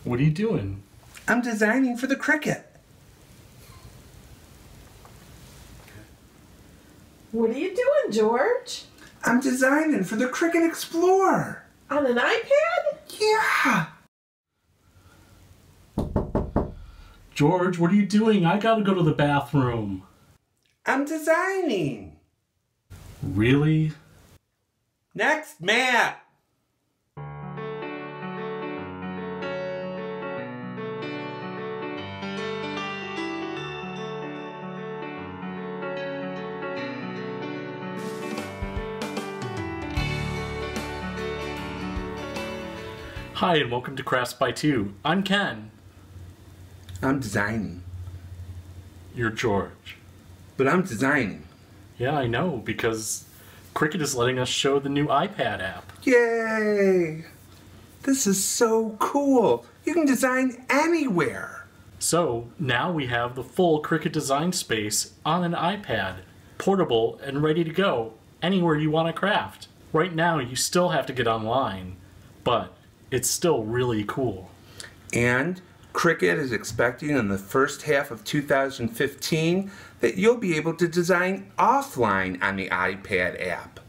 What are you doing? I'm designing for the Cricut. What are you doing, George? I'm designing for the Cricut Explore. On an iPad? Yeah. George, what are you doing? I gotta go to the bathroom. I'm designing. Really? Next, Matt. Hi, and welcome to Crafts by Two. I'm Ken. I'm designing. You're George. But I'm designing. Yeah, I know, because Cricut is letting us show the new iPad app. Yay! This is so cool. You can design anywhere. So, now we have the full Cricut Design Space on an iPad, portable and ready to go anywhere you want to craft. Right now, you still have to get online, but it's still really cool. And Cricut is expecting in the first half of 2015 that you'll be able to design offline on the iPad app.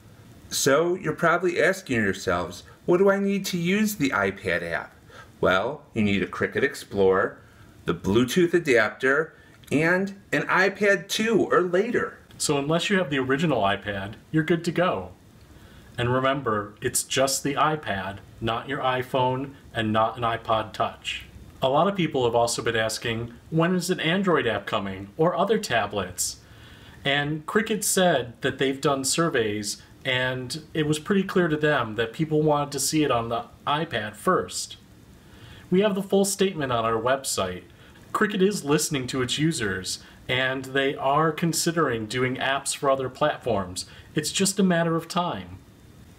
So you're probably asking yourselves, what do I need to use the iPad app? Well, you need a Cricut Explore, the Bluetooth adapter, and an iPad 2 or later. So unless you have the original iPad, you're good to go. And remember, it's just the iPad, not your iPhone, and not an iPod Touch. A lot of people have also been asking, when is an Android app coming, or other tablets? And Cricut said that they've done surveys, and it was pretty clear to them that people wanted to see it on the iPad first. We have the full statement on our website. Cricut is listening to its users, and they are considering doing apps for other platforms. It's just a matter of time.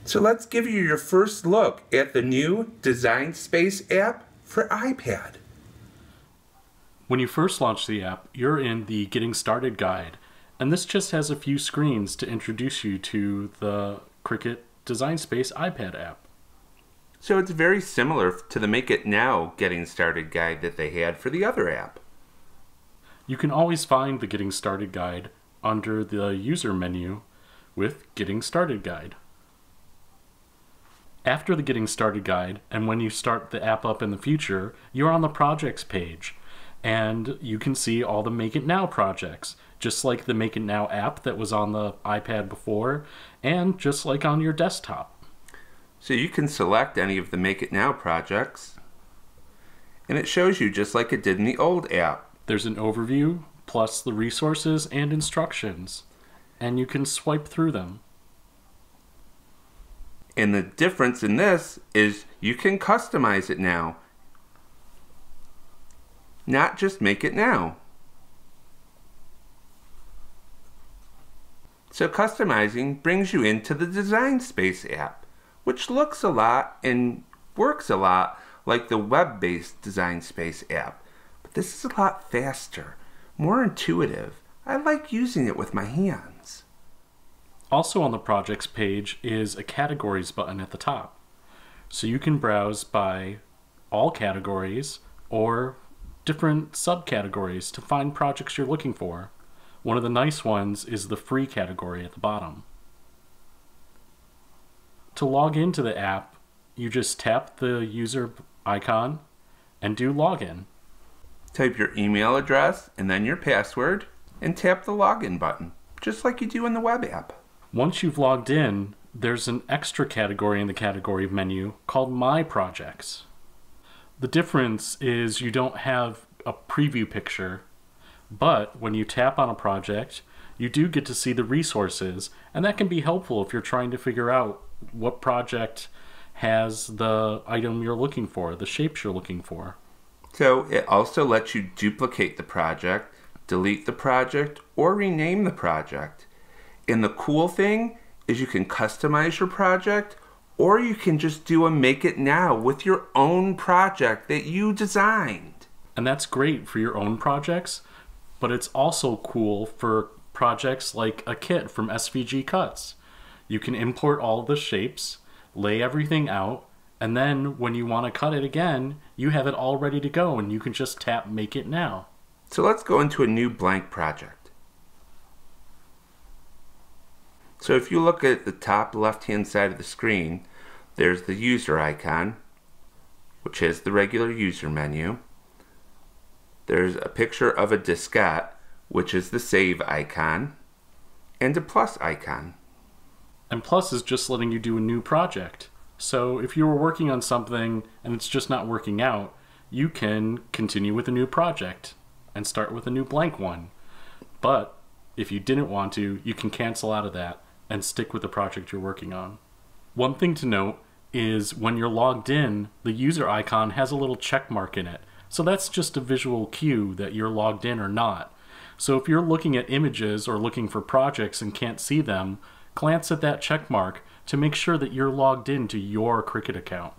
So let's give you your first look at the new Design Space app for iPad. When you first launch the app, you're in the Getting Started guide, and this just has a few screens to introduce you to the Cricut Design Space iPad app. So it's very similar to the Make It Now Getting Started guide that they had for the other app. You can always find the Getting Started guide under the User menu with Getting Started guide. After the Getting Started guide, and when you start the app up in the future, you're on the Projects page, and you can see all the Make It Now projects, just like the Make It Now app that was on the iPad before, and just like on your desktop. So you can select any of the Make It Now projects, and it shows you just like it did in the old app. There's an overview, plus the resources and instructions, and you can swipe through them. And the difference in this is you can customize it now, not just Make It Now. So customizing brings you into the Design Space app, which looks a lot and works a lot like the web-based Design Space app. But this is a lot faster, more intuitive. I like using it with my hands. Also on the Projects page is a Categories button at the top. So you can browse by all categories or different subcategories to find projects you're looking for. One of the nice ones is the Free category at the bottom. To log into the app, you just tap the user icon and do Login. Type your email address and then your password and tap the Login button, just like you do in the web app. Once you've logged in, there's an extra category in the category menu called My Projects. The difference is you don't have a preview picture, but when you tap on a project, you do get to see the resources, and that can be helpful if you're trying to figure out what project has the item you're looking for, the shapes you're looking for. So it also lets you duplicate the project, delete the project, or rename the project. And the cool thing is you can customize your project, or you can just do a Make It Now with your own project that you designed. And that's great for your own projects, but it's also cool for projects like a kit from SVG Cuts. You can import all of the shapes, lay everything out, And then when you want to cut it again, you have it all ready to go and you can just tap Make It Now. So let's go into a new blank project. So if you look at the top left-hand side of the screen, there's the user icon, which is the regular user menu. There's a picture of a diskette, which is the save icon, and a plus icon. And plus is just letting you do a new project. So if you were working on something and it's just not working out, you can continue with a new project and start with a new blank one. But if you didn't want to, you can cancel out of that and stick with the project you're working on. One thing to note is when you're logged in, the user icon has a little check mark in it. So that's just a visual cue that you're logged in or not. So if you're looking at images or looking for projects and can't see them, glance at that check mark to make sure that you're logged into your Cricut account.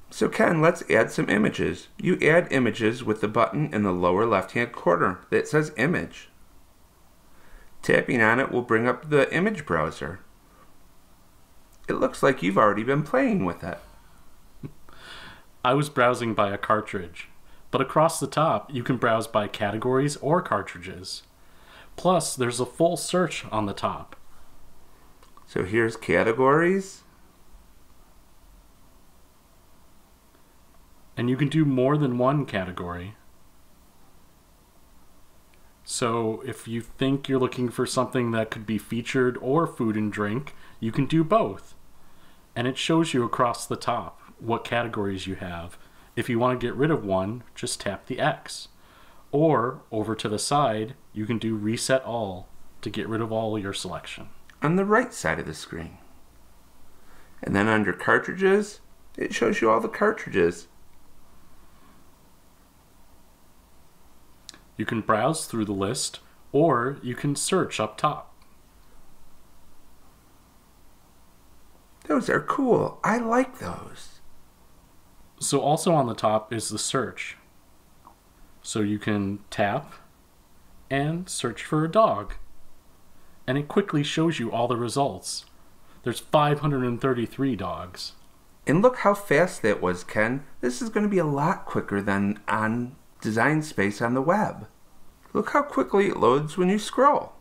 So Ken, let's add some images. You add images with the button in the lower left-hand corner that says Image. Tapping on it will bring up the image browser. It looks like you've already been playing with it. I was browsing by a cartridge, but across the top you can browse by categories or cartridges. Plus, there's a full search on the top. So here's categories. And you can do more than one category. So if you think you're looking for something that could be featured or food and drink, you can do both. And it shows you across the top what categories you have. If you want to get rid of one, just tap the X. Or over to the side, you can do Reset All to get rid of all your selection. On the right side of the screen. And then under cartridges, it shows you all the cartridges. You can browse through the list, or you can search up top. Those are cool. I like those. So also on the top is the search. So you can tap and search for a dog. And it quickly shows you all the results. There's 533 dogs. And look how fast that was, Ken. This is going to be a lot quicker than on Design Space on the web. Look how quickly it loads when you scroll.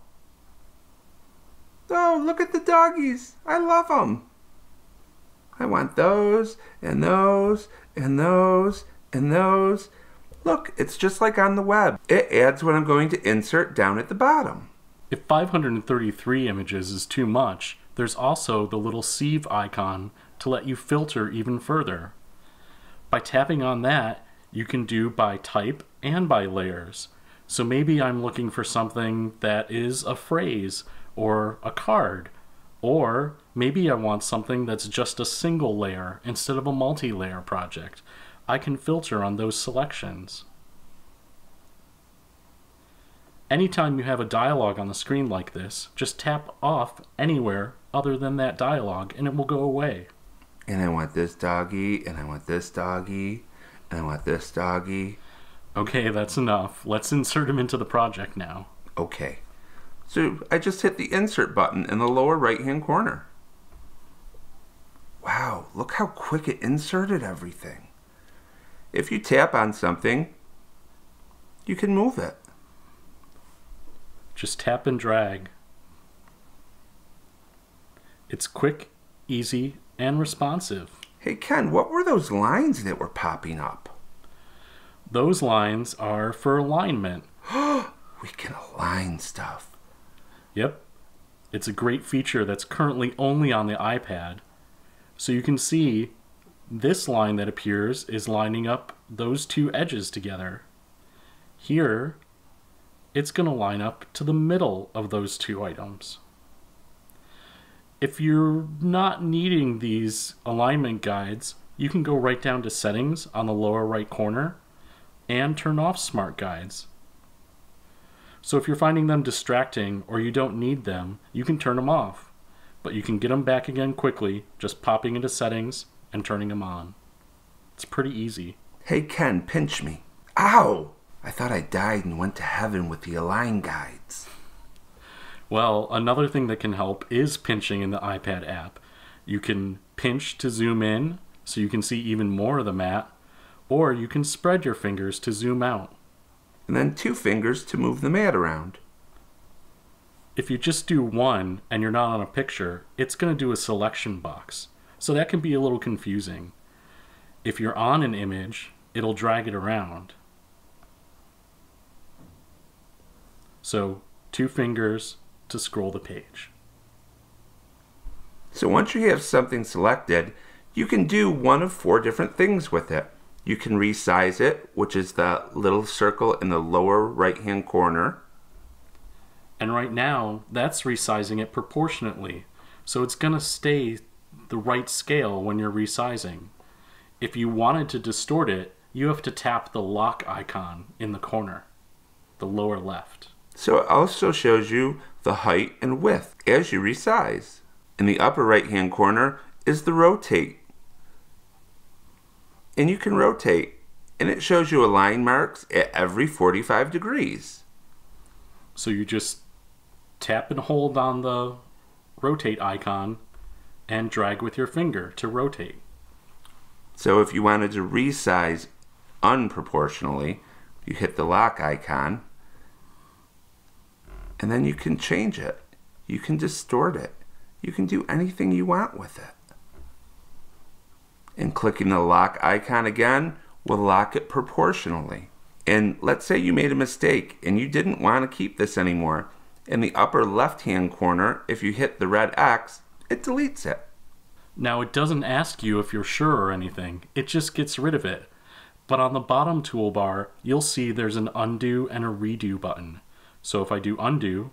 Oh, look at the doggies. I love them. I want those, and those, and those, and those. Look, it's just like on the web. It adds what I'm going to insert down at the bottom. If 533 images is too much, there's also the little sieve icon to let you filter even further. By tapping on that, you can do by type and by layers. So maybe I'm looking for something that is a phrase or a card, or maybe I want something that's just a single layer instead of a multi-layer project. I can filter on those selections. Anytime you have a dialog on the screen like this, just tap off anywhere other than that dialog and it will go away. And I want this doggy, and I want this doggy, and I want this doggy. Okay, that's enough. Let's insert him into the project now. Okay. So I just hit the insert button in the lower right-hand corner. Wow, look how quick it inserted everything. If you tap on something, you can move it. Just tap and drag. It's quick, easy, and responsive. Hey Ken, what were those lines that were popping up? Those lines are for alignment. We can align stuff. Yep. It's a great feature that's currently only on the iPad. So you can see this line that appears is lining up those two edges together. Here, it's going to line up to the middle of those two items. If you're not needing these alignment guides, you can go right down to Settings on the lower right corner and turn off Smart Guides. So if you're finding them distracting or you don't need them, you can turn them off. But you can get them back again quickly, just popping into Settings and turning them on. It's pretty easy. Hey Ken, pinch me. Ow! I thought I died and went to heaven with the align guides. Well, another thing that can help is pinching in the iPad app. You can pinch to zoom in, so you can see even more of the mat, or you can spread your fingers to zoom out. And then 2 fingers to move the mat around. If you just do one and you're not on a picture, it's going to do a selection box. So that can be a little confusing. If you're on an image, it'll drag it around. So 2 fingers to scroll the page. So once you have something selected, you can do one of 4 different things with it. You can resize it, which is the little circle in the lower right-hand corner. And right now, that's resizing it proportionately. So it's going to stay the right scale when you're resizing. If you wanted to distort it, you have to tap the lock icon in the corner, the lower left. So it also shows you the height and width as you resize. In the upper right-hand corner is the rotate. And you can rotate, and it shows you align marks at every 45 degrees. So you just tap and hold on the rotate icon and drag with your finger to rotate. So if you wanted to resize unproportionally, you hit the lock icon, and then you can change it. You can distort it. You can do anything you want with it. And clicking the lock icon again will lock it proportionally. And let's say you made a mistake and you didn't want to keep this anymore. In the upper left-hand corner, if you hit the red X, it deletes it. Now it doesn't ask you if you're sure or anything, it just gets rid of it. But on the bottom toolbar, you'll see there's an undo and a redo button. So if I do undo,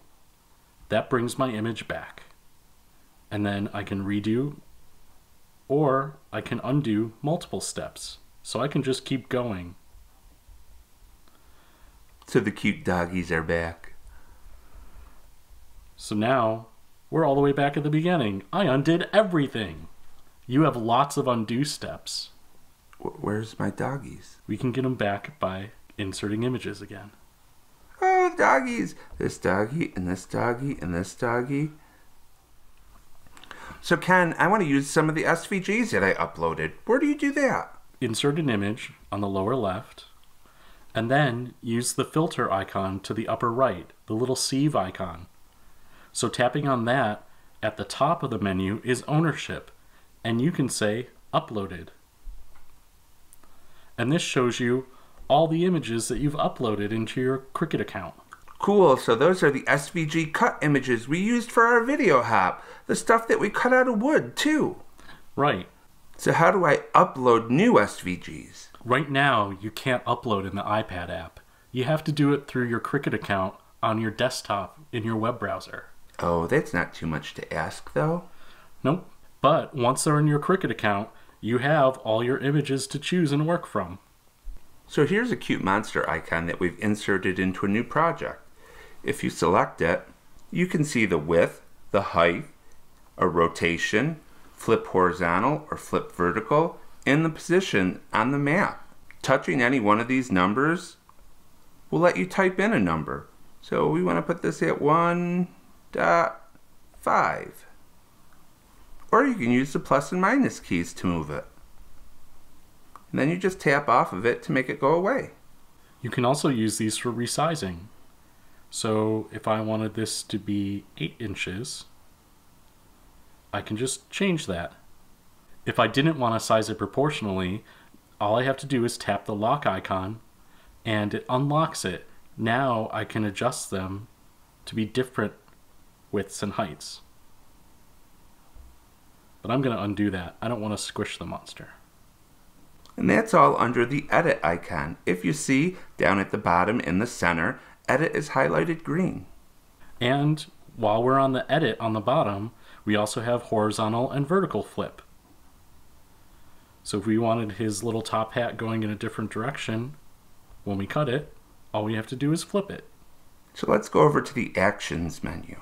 that brings my image back. And then I can redo, or I can undo multiple steps. So I can just keep going. So the cute doggies are back. So now, we're all the way back at the beginning. I undid everything. You have lots of undo steps. Where's my doggies? We can get them back by inserting images again. Oh, doggies! This doggy, and this doggy, and this doggy. So Ken, I want to use some of the SVGs that I uploaded. Where do you do that? Insert an image on the lower left, and then use the filter icon to the upper right, the little sieve icon. So tapping on that at the top of the menu is ownership, and you can say uploaded. And this shows you all the images that you've uploaded into your Cricut account. Cool, so those are the SVG cut images we used for our video hop. The stuff that we cut out of wood, too. Right. So how do I upload new SVGs? Right now, you can't upload in the iPad app. You have to do it through your Cricut account on your desktop in your web browser. Oh, that's not too much to ask, though. Nope. But once they're in your Cricut account, you have all your images to choose and work from. So here's a cute monster icon that we've inserted into a new project. If you select it, you can see the width, the height, a rotation, flip horizontal or flip vertical, and the position on the map. Touching any one of these numbers will let you type in a number. So we want to put this at 1.5. Or you can use the plus and minus keys to move it. And then you just tap off of it to make it go away. You can also use these for resizing. So if I wanted this to be 8 inches, I can just change that. If I didn't want to size it proportionally, all I have to do is tap the lock icon and it unlocks it. Now I can adjust them to be different widths and heights. But I'm going to undo that. I don't want to squish the monster. And that's all under the edit icon. If you see down at the bottom in the center, edit is highlighted green. And while we're on the edit on the bottom, we also have horizontal and vertical flip. So if we wanted his little top hat going in a different direction, when we cut it, all we have to do is flip it. So let's go over to the Actions menu.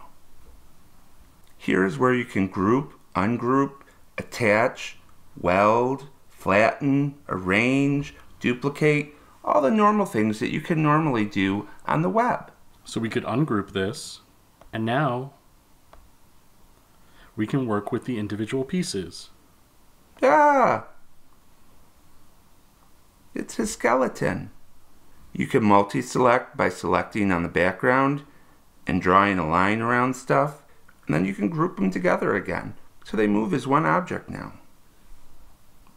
Here is where you can group, ungroup, attach, weld, flatten, arrange, duplicate, all the normal things that you can normally do on the web. So we could ungroup this, and now we can work with the individual pieces. Ah! It's his skeleton. You can multi-select by selecting on the background and drawing a line around stuff, and then you can group them together again, so they move as one object now.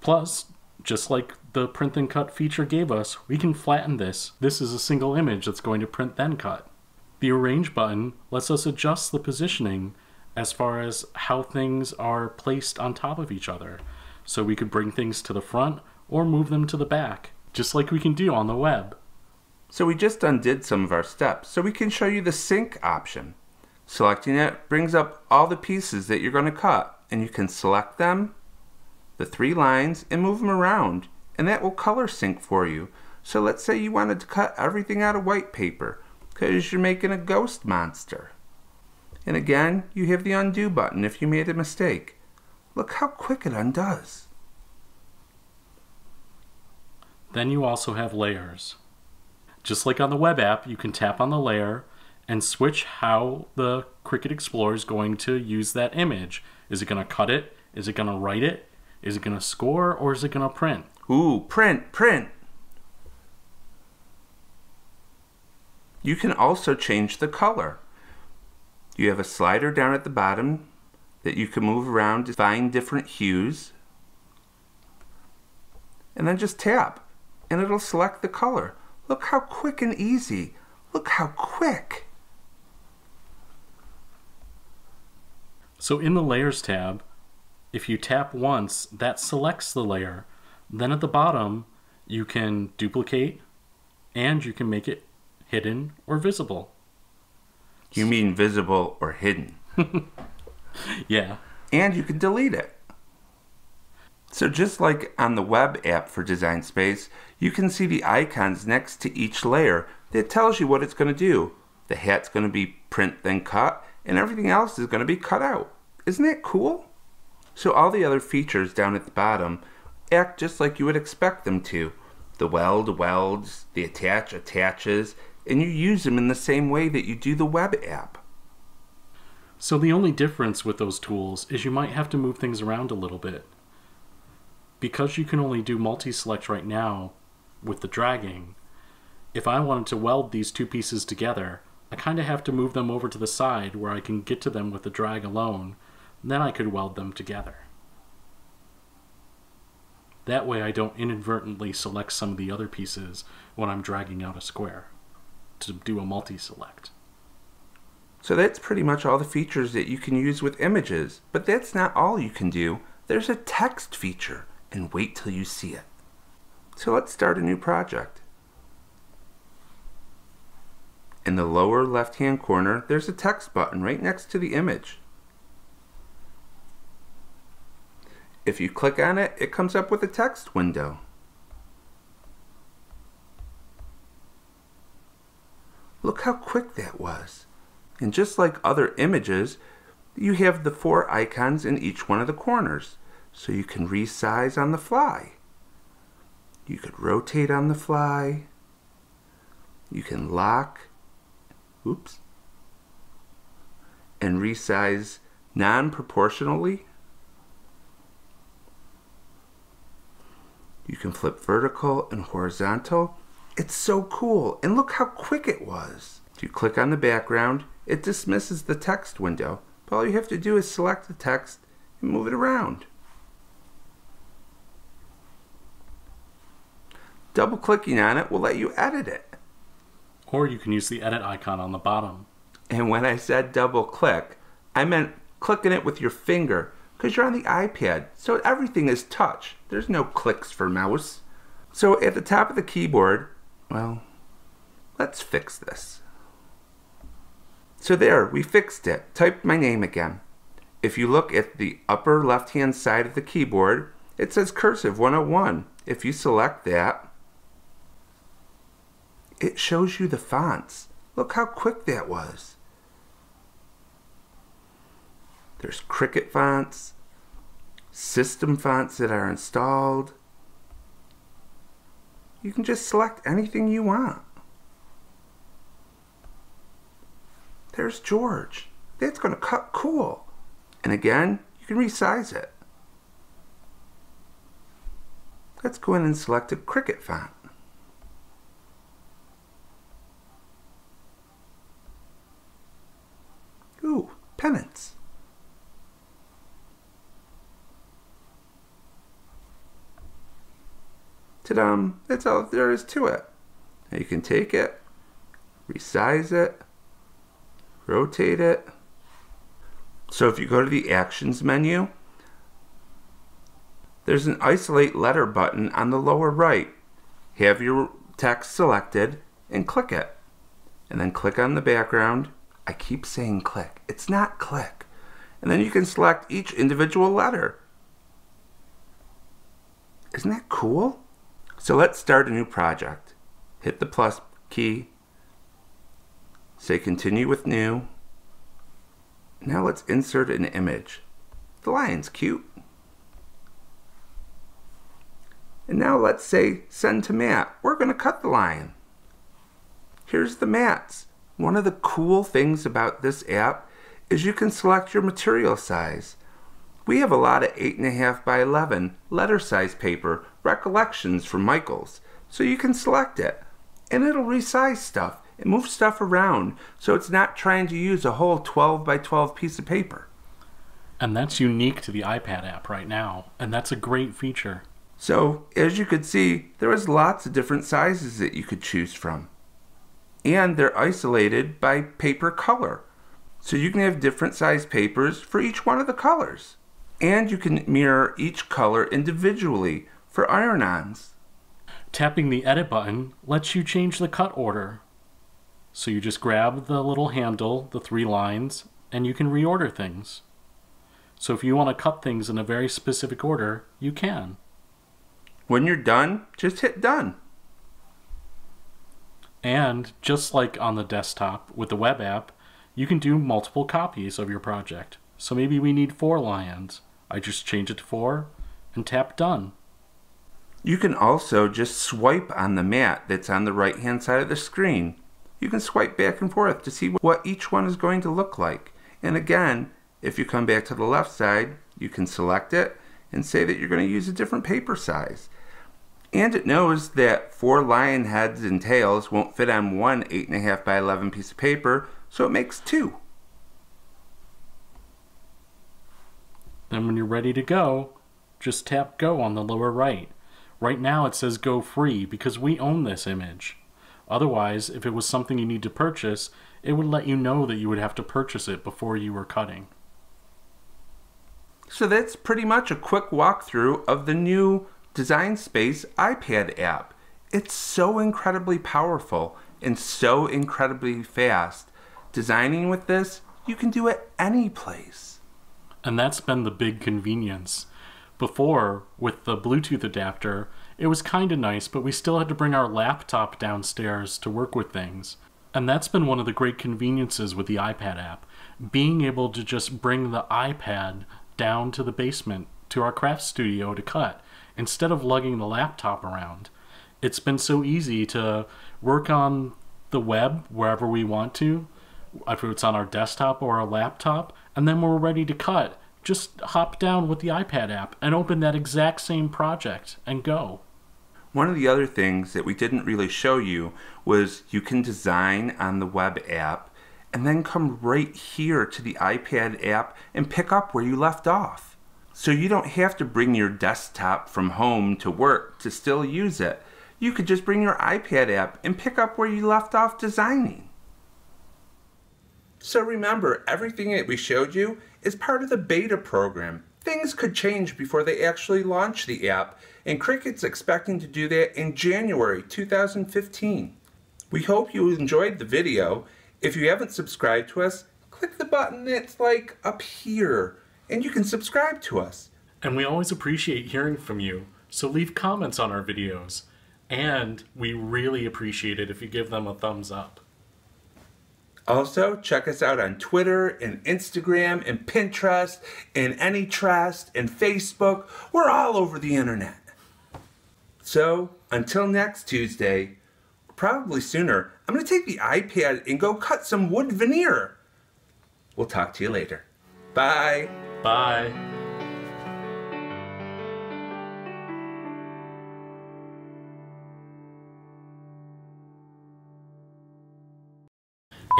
Plus, just like the print then cut feature gave us, we can flatten this. This is a single image that's going to print then cut. The arrange button lets us adjust the positioning as far as how things are placed on top of each other. So we could bring things to the front or move them to the back, just like we can do on the web. So we just undid some of our steps, so we can show you the sync option. Selecting it brings up all the pieces that you're going to cut, and you can select them, the 3 lines, and move them around, and that will color sync for you. So let's say you wanted to cut everything out of white paper because you're making a ghost monster. And again, you have the undo button if you made a mistake. Look how quick it undoes. Then you also have layers. Just like on the web app, you can tap on the layer and switch how the Cricut Explore is going to use that image. Is it going to cut it? Is it going to write it? Is it going to score, or is it going to print? Ooh, print, print. You can also change the color. You have a slider down at the bottom that you can move around to find different hues. And then just tap, and it'll select the color. Look how quick and easy. Look how quick. So in the Layers tab, if you tap once, that selects the layer. Then at the bottom, you can duplicate, and you can make it hidden or visible. You mean visible or hidden. Yeah. And you can delete it. So just like on the web app for Design Space, you can see the icons next to each layer that tells you what it's going to do. The hat's going to be print then cut, and everything else is going to be cut out. Isn't that cool? So all the other features down at the bottom act just like you would expect them to. The weld welds, the attach attaches, and you use them in the same way that you do the web app. So the only difference with those tools is you might have to move things around a little bit. Because you can only do multi-select right now with the dragging, if I wanted to weld these 2 pieces together, I kind of have to move them over to the side where I can get to them with the drag alone. Then I could weld them together. That way I don't inadvertently select some of the other pieces when I'm dragging out a square to do a multi-select. So that's pretty much all the features that you can use with images. But that's not all you can do. There's a text feature, and wait till you see it. So let's start a new project. In the lower left-hand corner, there's a text button right next to the image. If you click on it, it comes up with a text window. Look how quick that was. And just like other images, you have the 4 icons in each one of the corners. So you can resize on the fly. You could rotate on the fly. You can lock, and resize non-proportionally. You can flip vertical and horizontal. It's so cool, and look how quick it was. If you click on the background, it dismisses the text window, but all you have to do is select the text and move it around. Double-clicking on it will let you edit it. Or you can use the edit icon on the bottom. And when I said double-click, I meant clicking it with your finger, because you're on the iPad, so everything is touch. There's no clicks for mouse. So at the top of the keyboard, well, let's fix this. So there, we fixed it. Type my name again. If you look at the upper left-hand side of the keyboard, it says Cursive 101. If you select that, it shows you the fonts. Look how quick that was. There's Cricut fonts, system fonts that are installed. You can just select anything you want. There's George. That's going to cut cool. And again, you can resize it. Let's go in and select a Cricut font. penance. Ta-da! That's all there is to it. Now you can take it, resize it, rotate it. So if you go to the Actions menu, there's an Isolate Letter button on the lower right. Have your text selected and click it. And then click on the background. I keep saying click. It's not click. And then you can select each individual letter. Isn't that cool? So let's start a new project. Hit the plus key. Say continue with new. Now let's insert an image. The lion's cute. And now let's say send to Matt. We're going to cut the lion. Here's the mats. One of the cool things about this app is you can select your material size. We have a lot of 8.5 by 11 letter size paper, recollections from Michaels. So you can select it and it'll resize stuff and move stuff around so it's not trying to use a whole 12 by 12 piece of paper. And that's unique to the iPad app right now, and that's a great feature. So as you could see, there was lots of different sizes that you could choose from. And they're isolated by paper color. So you can have different size papers for each one of the colors. And you can mirror each color individually for iron-ons. Tapping the edit button lets you change the cut order. So you just grab the little handle, the 3 lines, and you can reorder things. So if you want to cut things in a very specific order, you can. When you're done, just hit done. And just like on the desktop with the web app, you can do multiple copies of your project. So maybe we need 4 lions. I just change it to 4 and tap done. You can also just swipe on the mat that's on the right hand side of the screen. You can swipe back and forth to see what each one is going to look like. And again, if you come back to the left side, you can select it and say that you're going to use a different paper size. And it knows that 4 lion heads and tails won't fit on one 8.5 by 11 piece of paper, so it makes 2. Then when you're ready to go, just tap go on the lower right. Right now it says go free because we own this image. Otherwise, if it was something you need to purchase, it would let you know that you would have to purchase it before you were cutting. So that's pretty much a quick walkthrough of the new Design Space iPad app. It's so incredibly powerful and so incredibly fast. Designing with this, you can do it any place. And that's been the big convenience. Before, with the Bluetooth adapter, it was kind of nice, but we still had to bring our laptop downstairs to work with things. And that's been one of the great conveniences with the iPad app. Being able to just bring the iPad down to the basement to our craft studio to cut, instead of lugging the laptop around. It's been so easy to work on the web wherever we want to, if it's on our desktop or our laptop, and then when we're ready to cut, just hop down with the iPad app and open that exact same project and go. One of the other things that we didn't really show you was you can design on the web app and then come right here to the iPad app and pick up where you left off. So you don't have to bring your desktop from home to work to still use it. You could just bring your iPad app and pick up where you left off designing. So remember, everything that we showed you is part of the beta program. Things could change before they actually launch the app, and Cricut's expecting to do that in January 2015. We hope you enjoyed the video. If you haven't subscribed to us, click the button that's like up here, and you can subscribe to us. And we always appreciate hearing from you, so leave comments on our videos. And we really appreciate it if you give them a thumbs up. Also, check us out on Twitter and Instagram and Pinterest and AnyTrust and Facebook. We're all over the internet. So, until next Tuesday, probably sooner, I'm going to take the iPad and go cut some wood veneer. We'll talk to you later. Bye. Bye.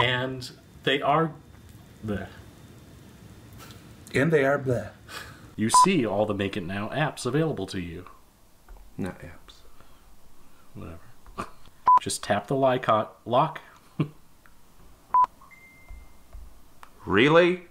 And they are... Bleh. And they are bleh. You see all the Make It Now apps available to you. Not apps. Whatever. Just tap the lock. Really?